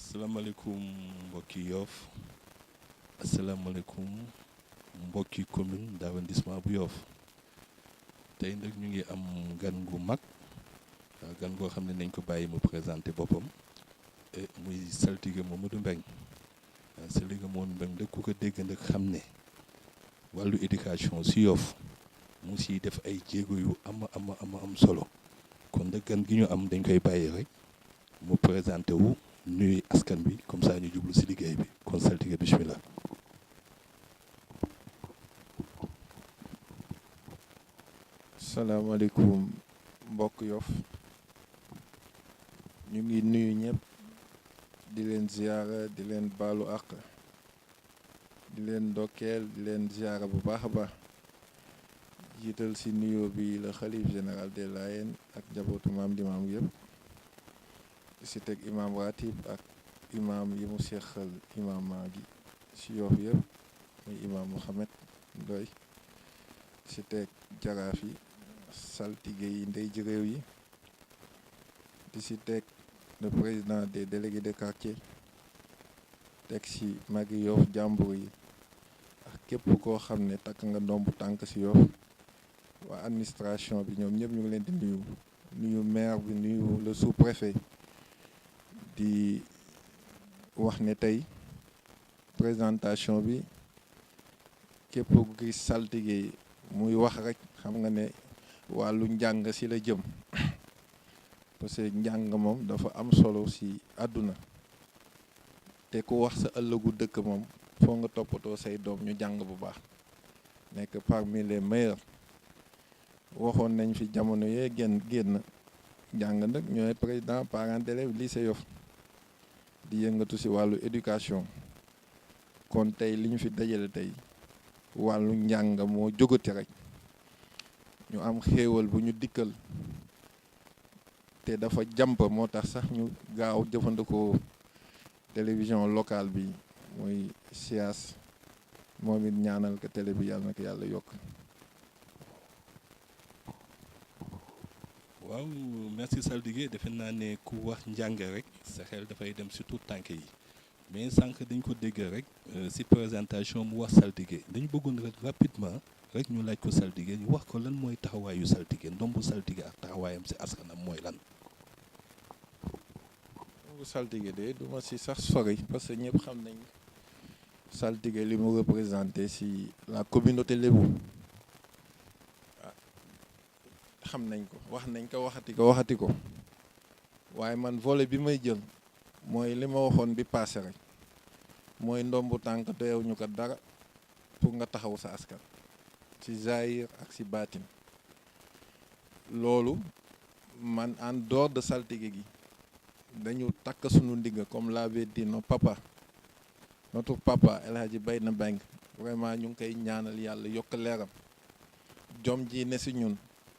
asalaamaaleykum mbokki Yoff asalaamaaleykum mbokki commune d'arrondissement bu Yoff tey nag ñu ngi am gan gu mag gan goo xam ne nañ ko bàyyi mu présenté boppam muy saltige Mamadou Mbeng saltige Mamadou Mbeng nag ku ko dégg nag xam ne wàllu éducation si Yoff mu siy def ay jéego yu am solo kon nag gan gi ñu am dañ koy bàyyi rek mu présenté wu nuyu askan bi comme ça ñu jublu si liggéey bi kon saltige bismillah. salaamaaleykum mbokk Yoff ñu ngi nuyu ñëpp di leen ziyaara di leen baalu àq di leen ndokkeel di leen ziyaara bu baax a baax jiital ci nuyoo bi la xalif général des Layènes ak njabootu maam di maam yëpp ci teg imam ratib ak imam yi mu seqal imam maa gi ci Yoff yëpp muy imam Mouhamed Ndoy ci teg jaraaf yi saltige yi ndey ji réew yi di ci teg le président des délégués de quartier teg ci magi Yoff jàmbur yi ak képp koo xam ne takk nga ndombu tànk ci Yoff waa administration bi ñoom ñëpp ñu ngi leen di nuyu maire bi nuyu le sous-préfet di wax ne tey présentation bi képp ku gis saltige muy wax rek xam nga ne wàllu njàng ci la jëm parce que njàng moom dafa am solo ci àdduna te ku wax sa ëllëgu dëkk moom foo nga toppatoo say doom ñu jàng bu baax nekk parmi les meilleurs waxoon nañ fi jamono yee génn jàng nag ñooy président parents d'élèves lycée Yoff di yëngatu ci wàllu éducation kon tey li ñu fi dajale tey wàllu njàng moo jógati rek ñu am xéewal bu ñu dikkal te dafa jàmp moo tax sax ñu gaaw jëfandikoo télévision locale bi mooy SIAS moom it ñaanal ko télé bi yàlla na ko yàlla yokk. waaw merci saltige defe naa ne ku wax njàng rek sa xel dafay dem surtout tànk yi mais sànq dañ ko dégg rek ci présentation mu wax saltige dañu bëggoon rek rapidement rek ñu laaj ko saltige ñu wax ko lan mooy taxawaayu saltige ndombu saltige ak taxawaayam ci askanam mooy lan. ndombu saltige de du ma ci sax sori parce que ñëpp xam nañ saltige li mu représenté ci la communauté lébu xam nañ ko waxati ko waaye man volet bi may jël mooy li ma waxoon bi passé rek mooy ndombu tànk doyewuñu ko dara pour nga taxaw sa askan ci zahir ak ci baatin loolu man en dehors de saltige gi dañu takk sunu ndigg comme l'avait dit notre papa El Hadji Bayna Mbeng vraiment ñu ngi koy ñaanal yàlla yokk leeram jom ji ne ci ñun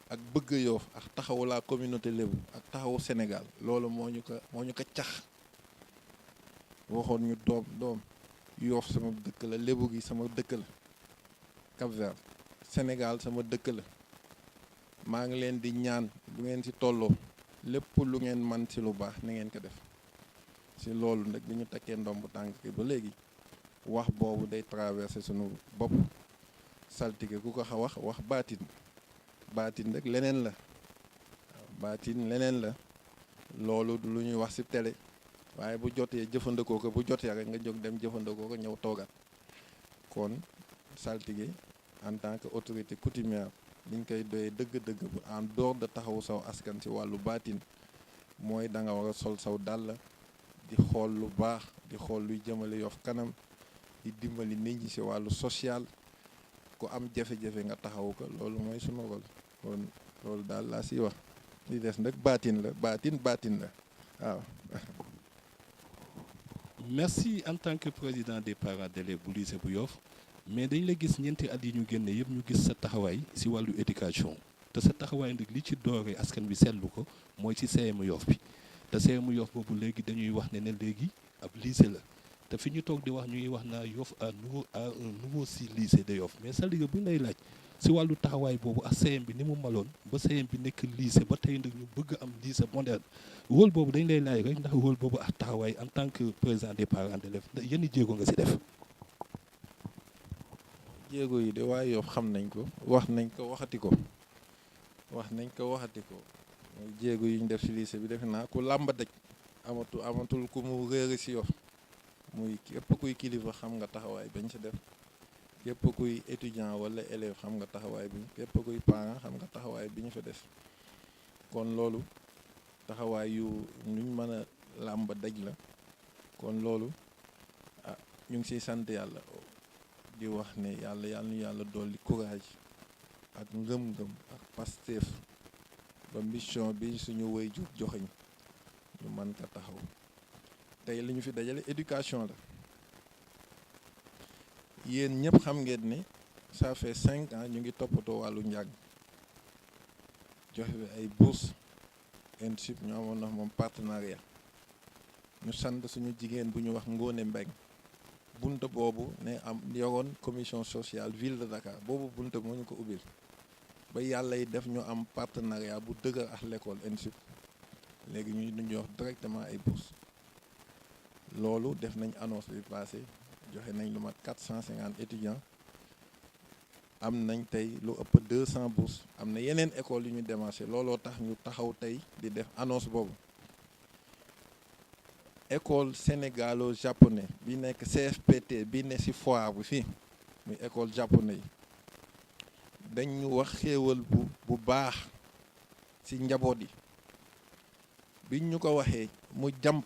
ak bëgg Yoff ak taxawu la communauté lébu ak taxawu Sénégal loolu moo ñu ko cax waxoon ñu doom Yoff sama dëkk la lébu gi sama dëkk la Cap-Vert Sénégal sama dëkk la maa ngi leen di ñaan bu ngeen ci tolloo lépp lu ngeen man ci lu baax na ngeen ko def ci loolu nag bi ñu takkee ndombu tànk ki ba léegi wax boobu day traversé sunu bopp saltige ku ko wax baatin rek leneen la baatin leneen la loolu du lu ñuy wax ci télé waaye bu jotee jëfandikoo ko bu jotee rek nga jóg dem jëfandikoo ko ñëw toogaat kon saltige en tant que autorité coutumière liñ koy doyee dëgg-dëgg bu en dehors de taxawu saw askan ci wàllu baatin mooy da nga war a sol saw dàll di xool lu baax di xool luy jëmale Yoff kanam di dimbali nit ñi ci wàllu social ku am jafe-jafe nga taxawu ko loolu mooy sunu rôle kon loolu daal laa siy wax li des nag baatin la waaw. merci en tant que président des parents d'élèves bu lycée bu Yoff mais dañ la gis ñeenti at yi ñu génne yëpp ñu gis sa taxawaay ci wàllu éducation te sa taxawaay nag li ci dooree askan bi seetlu ko mooy ci CM Yoff bi te CM Yoff boobu léegi dañuy wax ne léegi ab lycée la te fi ñu toog di wax ñu ngi wax naa Yoff à un nouveau si lycée de Yoff mais saltige bu ñu lay laaj si wàllu taxawaay boobu ak CM bi ni mu maloon ba CM bi nekk lycée ba tey nag ñu bëgg am lycée moderne rôle boobu dañ lay laaj rek ndax rôle boobu ak taxawaay en tant que président des parents d'élèves yenn jéego nga si def. jéego yi de waa Yoff xam nañ ko wax nañ ko waxati ko mooy jéego yi ñu def ci lycée bi defe naa ku làmba daj amatul ku mu réeri ci Yoff muy képp kuy kilifa xam nga taxawaay bañ ci def képp kuy étudiant wala élève xam nga taxawaay bi képp kuy parent xam nga taxawaay bi ñu fa def kon loolu taxawaay yu nuñ mën a làmba daj la kon loolu ñu ngi ciy sant yàlla di wax ne yàlla dolli courage ak ngëm-ngëm ak Pastef ba mission bi suñu waajur joxeñ ñu mën ko taxaw tey li ñu fi dajale éducation la yéen ñëpp xam ngeen ne ça fait 5 ans ñu ngi toppatoo wàllu njàng joxe ay bourse INSUP ñu amoon ndax moom partenariat ñu sant suñu jigéen bu ñu wax Ngone Mbeng bunte boobu ne am yoroon commission sociale ville de Dakar boobu bunte moo ñu ko ubbil ba yàlla yi def ñu am partenariat bu dëgër ak l'école INSUP léegi ñu wax directement ay bourse loolu def nañ annonce bi passé joxe nañ lu mat 450 étudiants am nañ tey lu ëpp 200 bourses am na yeneen école yu ñu démarché looloo tax ñu taxaw tey di def annonce boobu école sénégalo-japonais bi nekk CFPT bi ne ci foire bi fii muy école japonais yi dañ ñu wax xéewal bu baax ci njaboot yi biñ ñu ko waxee mu jàmp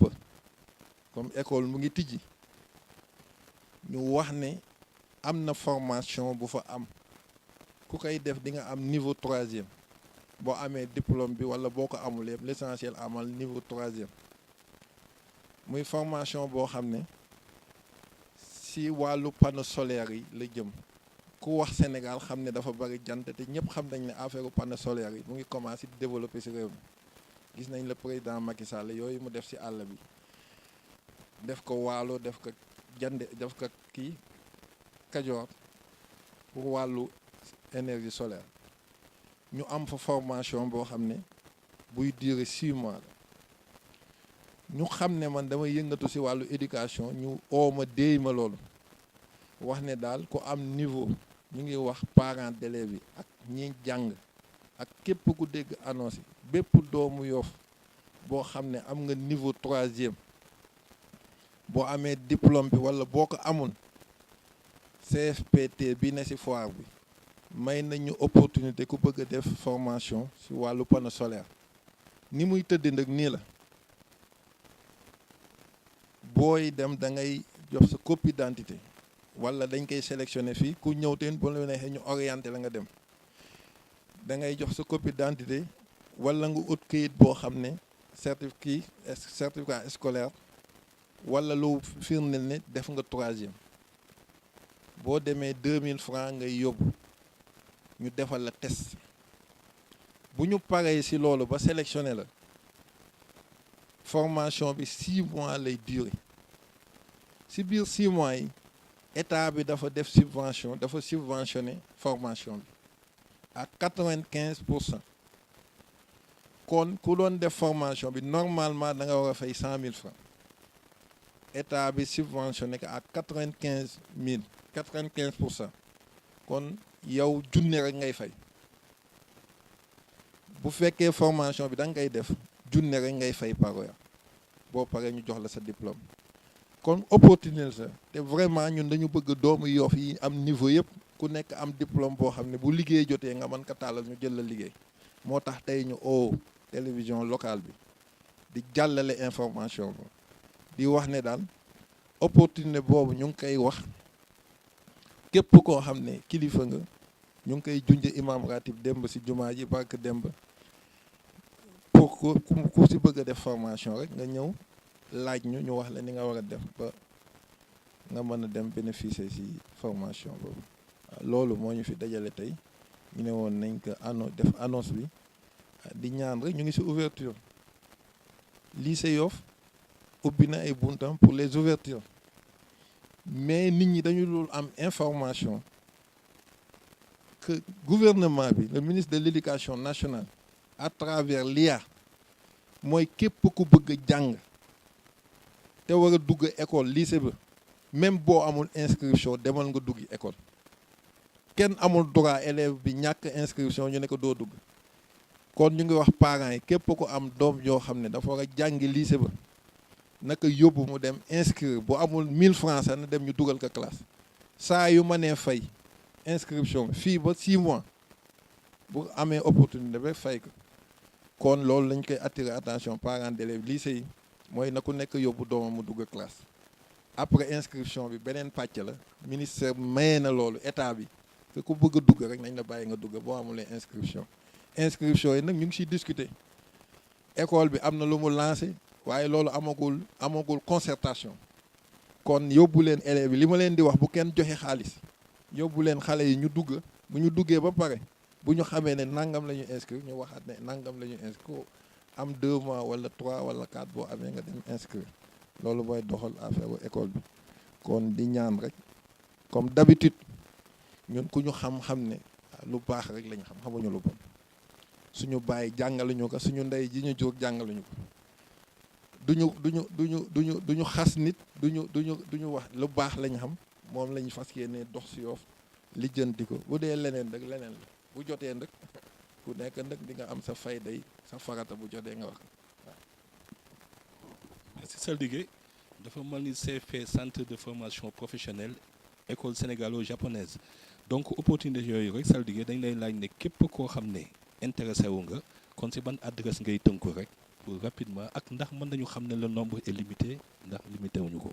comme école mu ngi tijji ñu wax ne am na formation bu fa am ku koy def di nga am niveau 3e boo amee diplôme bi walla boo ko amul yëpp l'essentiel amal niveau 3e muy formation boo xam ne ci wàllu panneau solaire yi la jëm ku wax Sénégal xam ne dafa bari jant te ñëpp xam nañ ne affaire panneau solaire yi mu ngi commencé di développer ci réew mi gis nañ le président Macky Sall yooyu mu def ci àll bi def ko Waalo def ko Jande def ko kii Kajoor pour wàllu énergie solaire ñu am fa formation boo xam ne buy durer 6 mois la ñu xam ne man damay yëngatu ci wàllu éducation ñu ooma déey ma loolu wax ne daal ku am niveau ñu ngi wax parents d'élèves yi ak ñi jàng ak képp ku dégg annonce yi bépp doomu Yoff boo xam ne am nga niveau 3e boo amee diplôme bi walla boo ko amul CFPT bi ne ci foire bi may nañu opportunité ku bëgg a def formation ci wàllu panneau solaire ni muy tëdd nag nii la booy dem da ngay jox sa copie d'identité walla dañ koy sélectionner fii ku ñëw teen bu la neexee ñu orienté la nga dem da ngay jox sa copie d'identité walla nga ut kayit boo xam ne certificat scolaire walla lu firndeel ne def nga 3e boo demee 2000 francs ngay yóbbu ñu defal la test bu ñu paree ci loolu ba sélectionné la formation bi 6 mois lay durer ci biir 6 mois yi état bi dafa def subvention dafa subventionné formation bi à 95%. kon ku doon def formation bi normalement da nga war a fay 100 000 francs état bi subventionné ko à 95%. kon yow junne rek ngay fay bu fekkee formation bi da ngay def junne rek ngay fay par weer boo paree ñu jox la sa diplôme kon opportunité la te vraiment ñun dañu bëgg doomu Yoff yi am niveau yëpp ku nekk am diplôme boo xam ne bu liggéey jotee nga mën ko tàllal ñu jël la liggéey moo tax tey ñu télévision locale bi di jàllale information bi di wax ne daal opportunité boobu ñu ngi koy wax képp koo xam ne kilifa nga ñu ngi koy junj imam ratib demb ci jumaa ji barke demb pour ku ci bëgg a def formation rek nga ñëw laaj ñu wax la ni nga war a def ba nga mën a dem bénéficier ci formation boobu loolu moo ñu fi dajale tey ñu ne woon nañ ko def annonce bi di ñaan rek ñu ngi ci ouverture lycée Yoff ubbi na ay buntam pour les ouvertures mais nit ñi dañu dul am information que gouvernement bi le ministre de l'éducation nationale à travers l'IA mooy képp ku bëgg a jàng te war a dugg école lycée ba même boo amul inscription demal nga duggi école kenn amul droit élève bi ñàkk inscription ñu ne ko doo dugg. kon ñu ngi wax parents yi képp ku am doom yoo xam ne dafa war a jàngi lycée ba naka yóbbu mu dem inscrire bu amul 1000 francs sax na dem ñu dugal ko classe saa yu ma nee fay inscription fii ba 6 mois bu amee opportunité ba fay ko kon loolu lañ koy attirer attention parents d'élèves lycée yi mooy na ku nekk yóbbu doomam mu dugg classe après inscription bi beneen pàcc la ministère maye na loolu état bi te ku bëgg a dugg rek nañ la bàyyi nga dugg boo amulee inscription yi nag ñu ngi ciy discuter école bi am na lu mu lancé waaye loolu amagul concertation kon yóbbu leen élèves yi li ma leen di wax bu kenn joxe xaalis yóbbu leen xale yi ñu dugg bu ñu duggee ba pare bu ñu xamee ne nangam la ñu inscrire ñu waxaat ne nangam la ñu inscrire am 2 mois wala 3 wala 4 boo amee nga dem inscrire loolu mooy doxal affaire école bi kon di ñaan rek comme d'habitude ñun ku ñu xam-xam ne lu baax rek lañ xam xamuñu lu bon suñu bàyyi jàngaluñu ko suñu ndey ji ñu jóg jàngaluñu ko duñu xas nit duñu wax lu baax lañ xam moom lañ fas yéene dox si Yoff lijjanti ko bu dee leneen rek leneen la bu jotee nag ku nekk nag di nga am sa fayday sa farata bu jotee nga wax waaw. Merci Saltigué dafa mel ni CFP centre de formation professionnelle école sénégalo-japonaise donc opportunité yooyu rek Saltigué dañ lay laaj ne képp koo xam ne intéressé wu nga kon si ban adresse ngay tënku rek pour rapidement ak ndax mën nañu xam ne le nombre est limité ndax limité wuñu ko.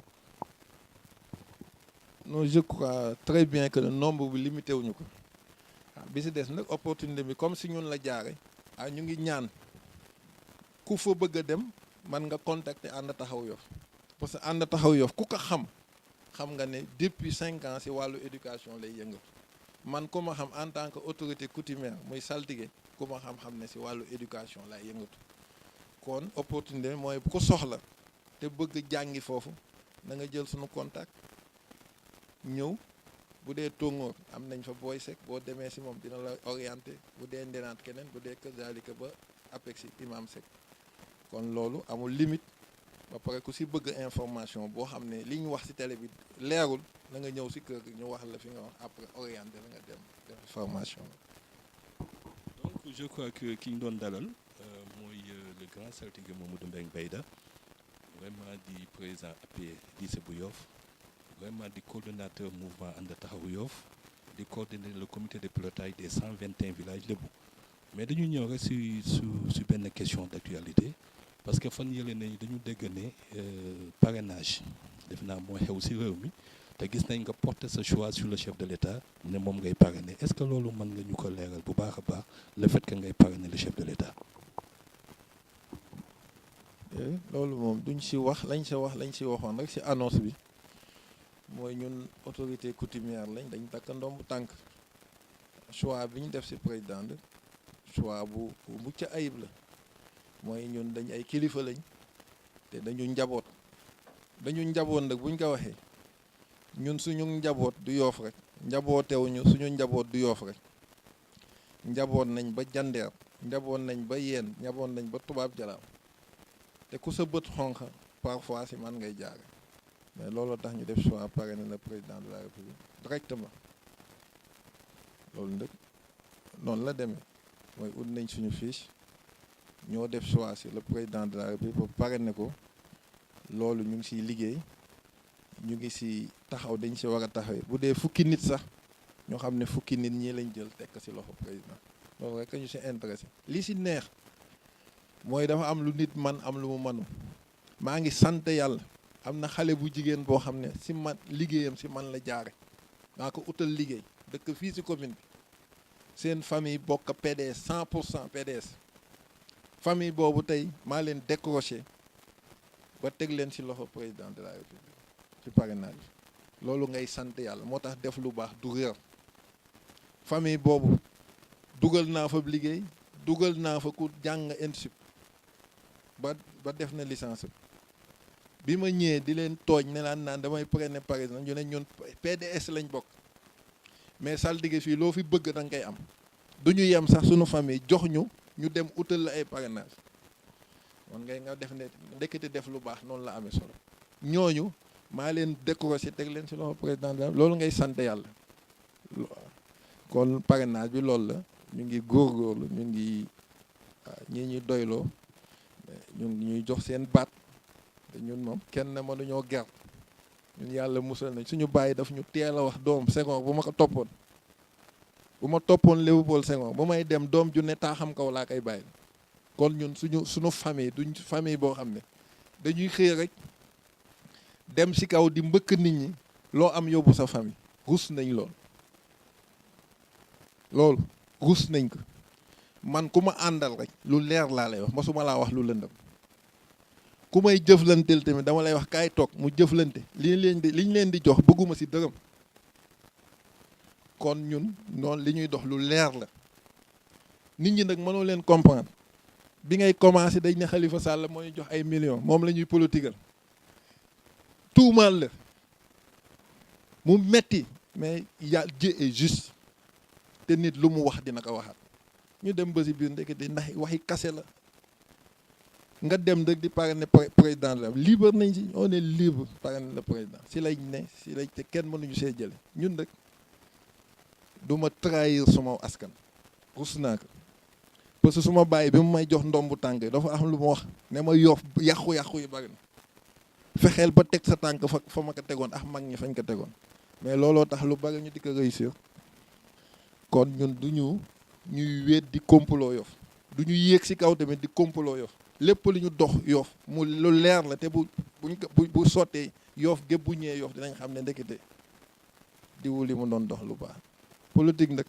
non je crois très bien que le nombre bi limité wuñu ko bi si des nag opportunité bi comme si ñun la jaare ñu ngi ñaan ku fa bëgg a dem man nga contacter ànd taxaw Yoff parce que ànd taxaw Yoff ku ko xam nga ne depuis 5 ans si wàllu éducation lay yëngatu man ku ma xam en tant que autorité coutumière muy Saltigué ku ma xam ne si wàllu éducation lay yëngatu kon opportunité mooy ku soxla te bëgg jàngi foofu na nga jël suñu contact ñëw bu dee tóngoor am nañ fa booy sek boo demee si moom dina la orienté bu dee ndenaat keneen bu dee kazalika ba apexi imam sek kon loolu amul limite ba pare ku si bëgg information boo xam ne li ñu wax si télé bi leerul na nga ñëw si kër gi ñu wax la fi nga wax après orienté la nga dem def formation. donc je crois que ki ñu doon dalal mooy le grand Saltigué Mamadou Mbengue Bayda vraiment di président AP lycée bu Yoff vraiment di coordonnateur mouvement ànd taxawu Yoff di coordonner le comité de pilotage des 121 villages lébu mais dañu ñëw rek si benn question d'actualité parce que fan yële nañu dañu dégg ne parrainage def naa mooy xew si réew mi te gis nañ nga porter sa choix sur le chef de l'État ne moom ngay parrainer est-ce que loolu mën nga ñu ko leeral bu baax a baax le fait que ngay parrainer le chef de l'État. loolu moom duñ si wax lañ si waxoon rek si annonce bi mooy ñun autorité coutumière lañ dañ takk ndomb tànk choix bi ñu def si président choix bu mucc ayib la mooy ñun dañ ay kilifa lañ te dañu njaboot nag buñ ko waxee ñun suñu njaboot du Yoff rek njabootewuñu suñu njaboot du Yoff rek njaboot nañ ba jandeer njaboot nañ ba yeen njaboot nañ ba tubaab jalaaw te ku sa bët xonq parfois si man ngay jaare mais loolu tax ñu def choix parrainer le président de la République directement loolu nag noonu la demee mooy ut nañ suñu fiche ñoo def choix si le président de la République pour parrainer ko loolu ñu ngi siy liggéey ñu ngi si taxaw dañ si war a taxawee bu dee fukki nit sax ñoo xam ne fukki nit ñii lañ jël tekk si loxo président loolu rek ñu si intéressé li si neex mooy dafa am lu nit man am lu mu manu maa ngi sant yàlla am na xale bu jigéen boo xam ne si man liggéeyam si man la jaare maa ko utal liggéey dëkk fii si commune bi seen famille bokk PDS 100% PDS famille boobu tey maa leen décroché ba teg leen si loxo président de la République ci parrainage loolu ngay sant yàlla moo tax def lu baax du réer famille boobu dugal naa fa liggéey dugal naa fa ku jàng INSUP ba def na licence bi ma ñëwee di leen tooñ ne naan damay parrainer par exemple ñu ne ñun PDS lañ bokk mais saltige fii loo fi bëgg da nga koy am du ñu yem sax suñu famille jox ñu dem utal la ay parrainage man ngay nga def ne ndekete def lu baax noonu la amee solo ñooñu maa leen décroché teg leen si loxo président loolu ngay sant yàlla kon parrainage bi loolu la ñu ngi góorgóorlu ñu ngi ñii ñuy doyloo ñu ngi ñuy jox seen baat te ñun moom kenn mënuñoo ger ñun yàlla musal nañ suñu bàyyi daf ñu teel a wax doom Senghor bu ma ko toppoon Léopold Senghor bu may dem doom ju ne taa xam kaw laa koy bàyyi kon ñun suñu famille duñ famille boo xam ne dañuy xëy rek dem ci kaw di mbëkk nit ñi loo am yóbbu sa famille rus nañ loolu rus nañ ko man ku ma àndal rek lu leer laa lay wax mosuma laa wax lu lëndëm ku may jëflanteel tamit dama lay wax kaay toog mu jëflante liñ leen di jox bëgguma ci dërëm kon ñun noonu li ñuy dox lu leer la nit ñi nag mënoo leen comprendre bi ngay commencé dañ ne Khalifa Sall moo ñu jox ay millions moom la ñuy politigal tuumaal la mu metti mais Dieu est juste te nit lu mu wax dina ko waxaat ñu dem ba si biir ndekete ndax waxi kase la nga dem rek di parrainer président la libre nañ si on est libre parrainer le président si lañ ne si lañ te kenn mënuñu see jële ñun rek du ma trahir suma askan rus naa ko parce que suma bàyyi bi mu may jox ndombu tànk dafa am lu ma wax ne ma Yoff yàqu-yàqu yi bari na fexeel ba teg sa tànk fa ma ko tegoon ak mag ñi fañ ko tegoon mais looloo tax lu bari ñu di ko réussir kon ñun du ñuy wéet di complot Yoff du ñu yéeg ci kaw tamit di complot Yoff lépp lu ñu dox Yoff mu lu leer la te bu sottee Yoff gépp bu ñëwee Yoff dinañ xam ne ndekete diwu li mu doon dox lu baax politique nag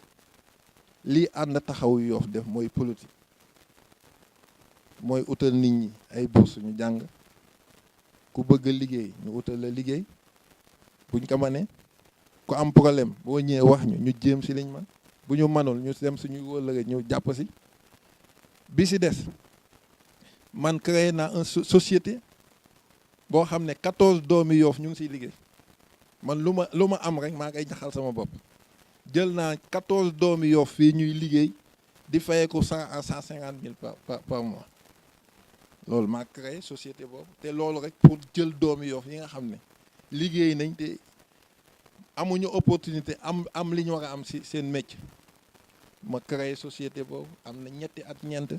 lii ànd taxawu Yoff def mooy politique mooy utal nit ñi ay bourse ñu jàng ku bëgg a liggéey ñu utal la liggéey buñ ko mënee ku am problème boo ñëwee wax ñu jéem ci liñ man bu ñu mënul ñu dem suñu wëllëre ñu jàpp ci bi ci des man créé naa une société boo xam ne 14 doomi Yoff ñu ngi ciy liggéey man lu ma am rek maa ngay jaxal sama bopp jël naa 14 doomi Yoff fii ñuy liggéey di fayeeku 100 à 150 000 par mois loolu maa créé société boobu te loolu rek pour jël doomi Yoff yi nga xam ne liggéey nañ te amuñu opportunité am li ñu war a am ci seen métier ma créé société boobu am na ñetti at ñeent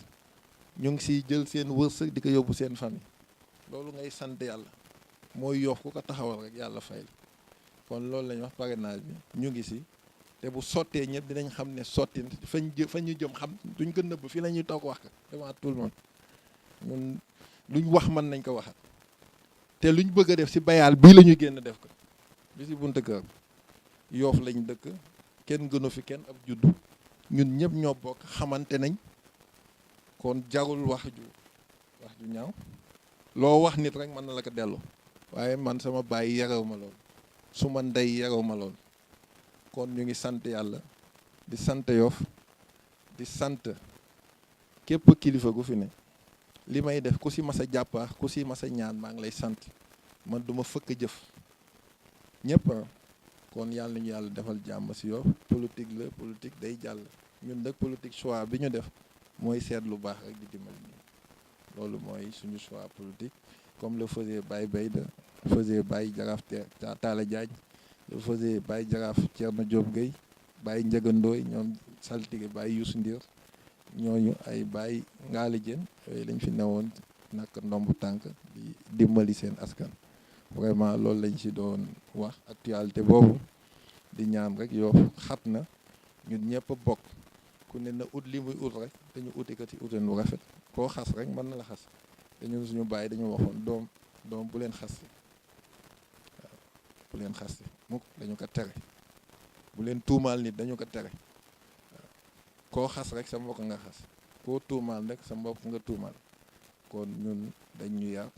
ñu ngi ciy jël seen wërsëg di ko yóbbu seen famille loolu ngay sant yàlla mooy Yoff ku ko taxawal rek yàlla fay la kon loolu la ñuy wax parrainage bi ñu ngi ci te bu sottee ñëpp dinañ xam ne sotti fañ ñu jëm xam duñ ko nëbb fii la ñuy toog wax ko devant tout le monde ñun luñ wax mën nañ ko waxat te luñ bëgg a def ci bayaal bii la ñu génn def ko bi ci buntu kër Yoff lañ dëkk kenn gënu fi kenn ab juddu ñun ñëpp ñoo bokk xamante nañ kon jarul wax ju ñaaw loo wax nit rek mën na la ko dellu waaye man sama baay yarew ma lool su ma ndey yarew ma lool kon ñu ngi sant yàlla di sant Yoff di sant képp kilifa gu fi ne li may def ku ci mas a jàppaax ku ci mas a ñaan maa ngi lay sant man duma fëkk jëf ñëpp kon yàlla ñu yàlla defal jàmm ci Yoff politique la politique day jàll ñun nag politique choix bi ñu def mooy seet lu baax rek di dimbali nii loolu mooy suñu choix politique comme le faisait Baye Bayda faisait Baye Jaraaf Talla Diagne le faisait Baye Jaraaf Thierno Diop Gueye Baye Ndiaga Ndoye ñoom saltige Baye Youssou Ndir ñooñu ay Baye Ngaali Diène yooyu lañ fi newoon naka ndombu tànk di dimbali seen askan vraiment loolu lañ ci doon wax actualité boobu di ñaan rek Yoff xat na ñun ñëpp a bokk ku ne na ut li muy ut rek dañu uti ko ci uteen lu rafet koo xas rek mën na la xas te ñun suñu bàyyi dañu waxoon doom bu leen xas waaw bu leen xas mukk dañu ko tere bu leen tuumaal nit dañu ko tere waaw koo xas rek sa mbokk nga xas koo tuumaal rek sa mbokk nga tuumaal kon ñun dañ ñu yar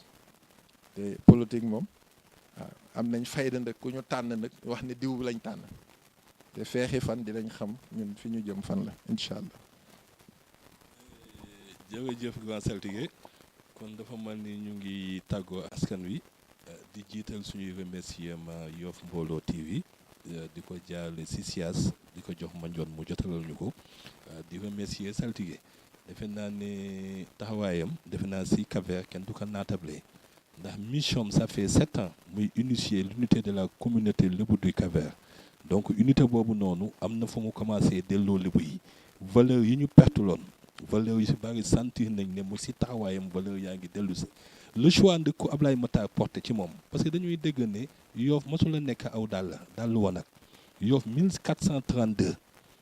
te politique moom waaw am nañ fayda nag ku ñu tànn nag wax ne diw bi lañ tànn te feexi fan dinañ xam ñun fi ñu jëm fan la incha allah. jërëjëf grand saltige kon dafa mel ni ñu ngi tàggoo askan wi di jiital suñuy remerciement Yoff Mbollo TV di ko jaale si siyaas di ko jox manjoon mu jotalal ñu ko di remercier saltige defe naa ne taxawaayam defe naa si Cap-Vert kenn du ko naatable ndax mission ça fait 7 ans muy initier l'unité de la communauté lébu du Cap-Vert donc unité boobu noonu am na fu mu commencé delloo lébu yi valeur yi ñu pertuloon valeur yi si bari sentir nañ ne mu si taxawaayam valeur yaa ngi dellu si le choix de ku Ablaye Matar porté ci moom parce que dañuy dégg ne Yoff mosul a nekk aw dàll woon ak Yoff 1432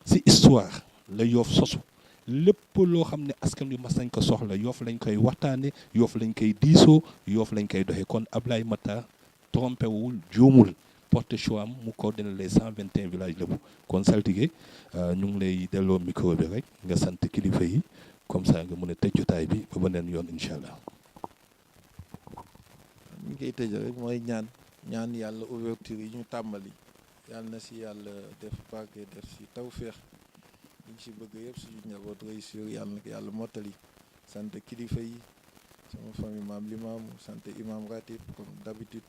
si histoire la Yoff sosu lépp loo xam ne askan wi mas nañ ko soxla Yoff lañ koy waxtaane Yoff lañ koy diisoo Yoff lañ koy doxee kon Ablaye Matar trompé wul juumul porte choix am mu coordonné les 121 villages lébu kon saltige ñu ngi lay delloo micro bi rek nga sant kilifa yi comme ça nga mën a tëj jotaay bi ba beneen yoon incha allah. ñu koy tëj rek mooy ñaan yàlla ouverture yi ñu tàmbali yàlla na si yàlla def barke def si tawféex liñ si bëgg yëpp suñu njaboot réussir yàlla na ko yàlla mottali sant kilifa yi sama famille maam Limaamu sant imam ratib comme d'habitude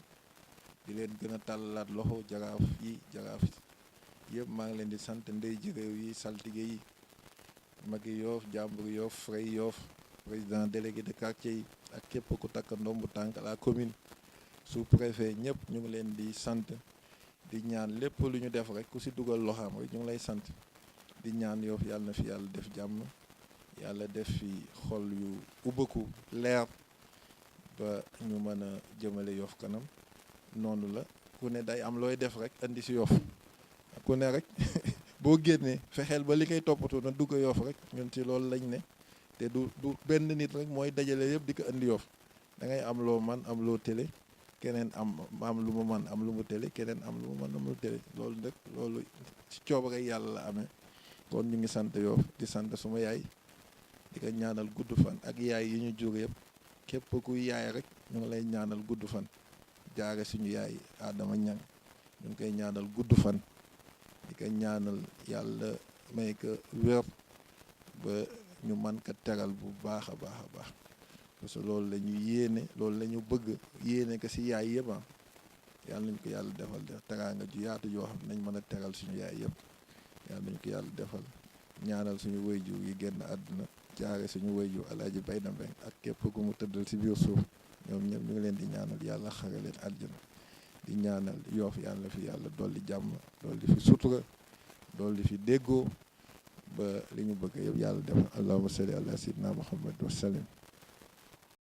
di leen gën a tàllalaat loxo jaraaf yëpp maa ngi leen di sant ndey jëréew yi saltige yi magi Yoff jàmbur Yoff Frey Yoff président délégué de quartier yi ak képp ku takk ndombu tànk la commune sous-préfet ñëpp ñu ngi leen di sant di ñaan lépp lu ñu def rek ku si dugal loxaam rek ñu ngi lay sant di ñaan Yoff yàlla na fi yàlla def jàmm yàlla def fi xol yu ubbeeku leer ba ñu mën a jëmale Yoff kanam noonu la ku ne day am looy def rek andi si Yoff ku ne rek boo génnee fexeel ba li koy toppatoo na dugg Yoff rek ñun ci loolu lañ ne te du benn nit rek mooy dajale yëpp di ko andi Yoff da ngay am loo man am loo télé keneen am lu mu man am lu mu télé keneen am lu mu man am lu télé loolu nag loolu ci coobare yàlla la amee kon ñu ngi sant Yoff di sant suma yaay di ko ñaanal gudd fan ak yaay yi ñu jur yëpp képp kuy yaay rek ñu ngi lay ñaanal gudd fan jaare suñu yaay Adama Ñang ñu ngi koy ñaanal gudd fan di ko ñaanal yàlla may ko wér ba ñu man ko teral bu baax a baax parce que loolu la ñu yéene loolu la ñu bëgg yéene ko si yaay yëpp yàlla nañ ko yàlla defal teraanga ju yaatu yoo xam nañ mën a teral suñu yaay yëpp yàlla nañ ko yàlla defal ñaanal suñu wayjur yi génn àdduna jaare suñu wayjur Alaaji Bayna Mbeng ak képp ku mu tëddal si biir suuf ñoom ñëpp ñu ngi leen di ñaanal yàlla xare leen àjjana di ñaanal Yoff yàlla fi yàlla dolli jàmm dolli fi sutura dolli fi déggoo ba li ñu bëgg yëpp yàlla defal allahumma salli ala sayyidina Muhammad wa sallim